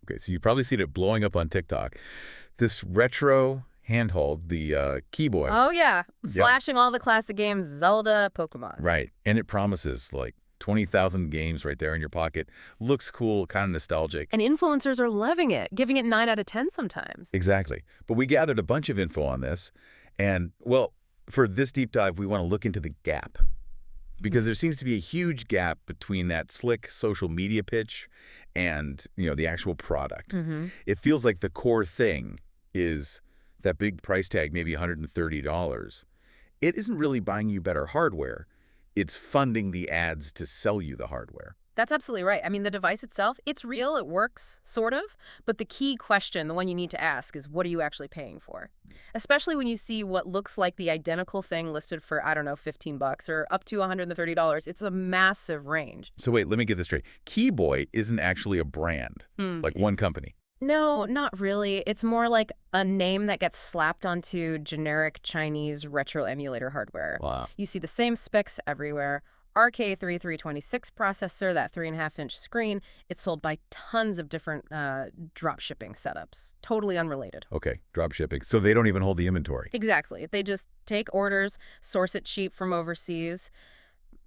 Okay, so you've probably seen it blowing up on TikTok. This retro handheld, the Keyboy. Oh, yeah. Yep. Flashing all the classic games, Zelda, Pokemon. Right, and it promises like 20,000 games right there in your pocket. Looks cool, kind of nostalgic. And influencers are loving it, giving it 9 out of 10 sometimes. Exactly. But we gathered a bunch of info on this. And, well, for this deep dive, we want to look into the gap. Because there seems to be a huge gap between that slick social media pitch and, the actual product. It feels like the core thing is that big price tag, maybe $130. It isn't really buying you better hardware. It's funding the ads to sell you the hardware. That's absolutely right. I mean, the device itself, it's real, it works, sort of. But the key question, the one you need to ask, is what are you actually paying for? Especially when you see what looks like the identical thing listed for, I don't know, $15 or up to $130. It's a massive range. So wait, let me get this straight. Keyboy isn't actually a brand, like one company. No, not really. It's more like a name that gets slapped onto generic Chinese retro emulator hardware. Wow. You see the same specs everywhere. RK3326 processor, that 3.5-inch screen, it's sold by tons of different drop shipping setups. Totally unrelated. Okay, drop shipping. So they don't even hold the inventory. Exactly. They just take orders, source it cheap from overseas,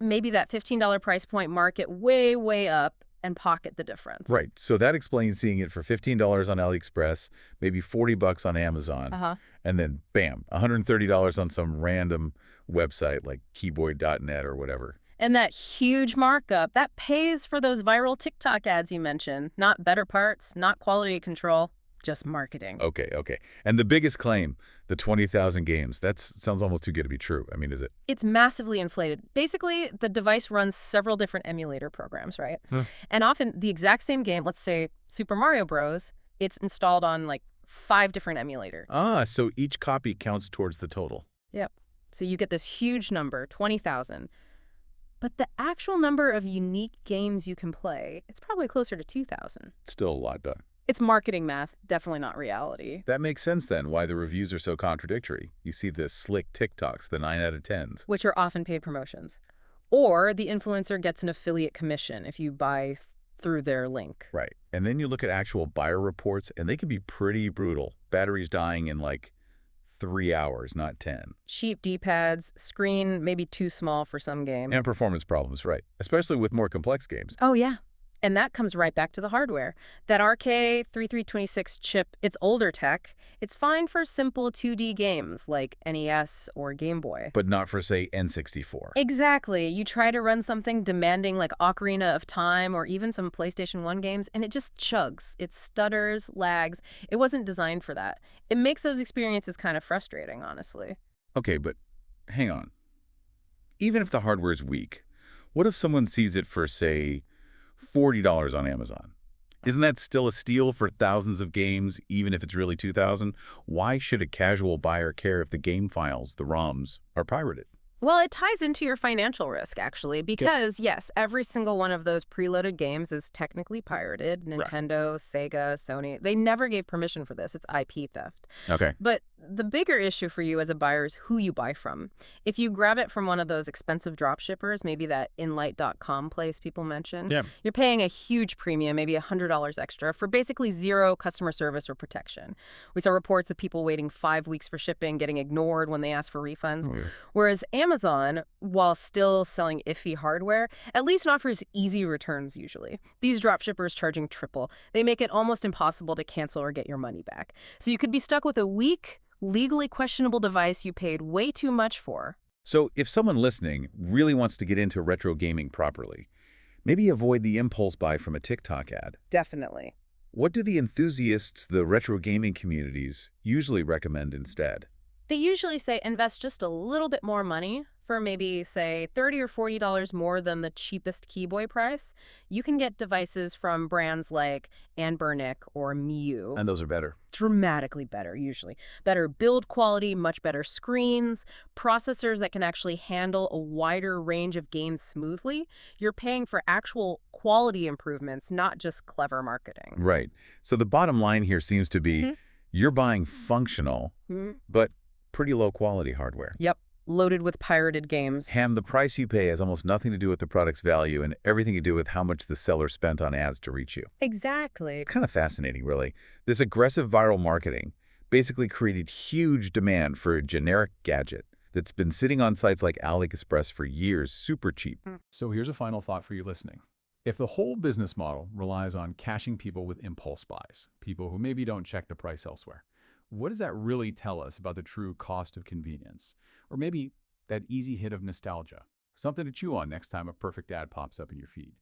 maybe that $15 price point, mark it way, way up, and pocket the difference. Right. So that explains seeing it for $15 on AliExpress, maybe $40 on Amazon, and then bam, $130 on some random website like keyboy.net or whatever. And that huge markup, that pays for those viral TikTok ads you mentioned. Not better parts, not quality control, just marketing. Okay. And the biggest claim, the 20,000 games, that sounds almost too good to be true. I mean, is it? It's massively inflated. Basically, the device runs several different emulator programs, right? And often the exact same game, let's say Super Mario Bros., it's installed on like 5 different emulators. So each copy counts towards the total. Yep. So you get this huge number, 20,000. But the actual number of unique games you can play, it's probably closer to 2,000. Still a lot, though. It's marketing math, definitely not reality. That makes sense, then, why the reviews are so contradictory. You see the slick TikToks, the 9 out of 10s. Which are often paid promotions. Or the influencer gets an affiliate commission if you buy through their link. Right. And then you look at actual buyer reports, and they can be pretty brutal. Batteries dying in, 3 hours, not 10. Cheap D-pads, screen maybe too small for some games. And performance problems, right. Especially with more complex games. Oh, yeah. And that comes right back to the hardware. That RK3326 chip, it's older tech. It's fine for simple 2D games like NES or Game Boy. But not for, say, N64. Exactly. You try to run something demanding like Ocarina of Time or even some PlayStation 1 games, and it just chugs. It stutters, lags. It wasn't designed for that. It makes those experiences kind of frustrating, honestly. Okay, but hang on. Even if the hardware's weak, what if someone sees it for, say, $40 on Amazon? Isn't that still a steal for thousands of games, even if it's really 2,000? Why should a casual buyer care if the game files, the ROMs, are pirated? Well, it ties into your financial risk, actually, because, yes, every single one of those preloaded games is technically pirated. Nintendo, Sega, Sony, they never gave permission for this. It's IP theft. Okay. But the bigger issue for you as a buyer is who you buy from. If you grab it from one of those expensive drop shippers, maybe that Inlight.com place people mentioned, you're paying a huge premium, maybe $100 extra, for basically zero customer service or protection. We saw reports of people waiting 5 weeks for shipping, getting ignored when they asked for refunds. Whereas Amazon, while still selling iffy hardware, at least offers easy returns usually. These dropshippers charging triple. They make it almost impossible to cancel or get your money back. So you could be stuck with a weak, legally questionable device you paid way too much for. So if someone listening really wants to get into retro gaming properly, maybe avoid the impulse buy from a TikTok ad. Definitely. What do the enthusiasts, the retro gaming communities, usually recommend instead? They usually say invest just a little bit more money for maybe, say, $30 or $40 more than the cheapest Keyboy price. You can get devices from brands like Anbernic or Miu. And those are better. Dramatically better, usually. Better build quality, much better screens, processors that can actually handle a wider range of games smoothly. You're paying for actual quality improvements, not just clever marketing. Right. So the bottom line here seems to be you're buying functional, but pretty low quality hardware. Yep. loaded with pirated games. And the price you pay has almost nothing to do with the product's value and everything to do with how much the seller spent on ads to reach you. Exactly. It's kind of fascinating, really. This aggressive viral marketing basically created huge demand for a generic gadget that's been sitting on sites like AliExpress for years, super cheap. So here's a final thought for you listening. If the whole business model relies on cashing people with impulse buys, people who maybe don't check the price elsewhere, what does that really tell us about the true cost of convenience? Or maybe that easy hit of nostalgia? Something to chew on next time a perfect ad pops up in your feed.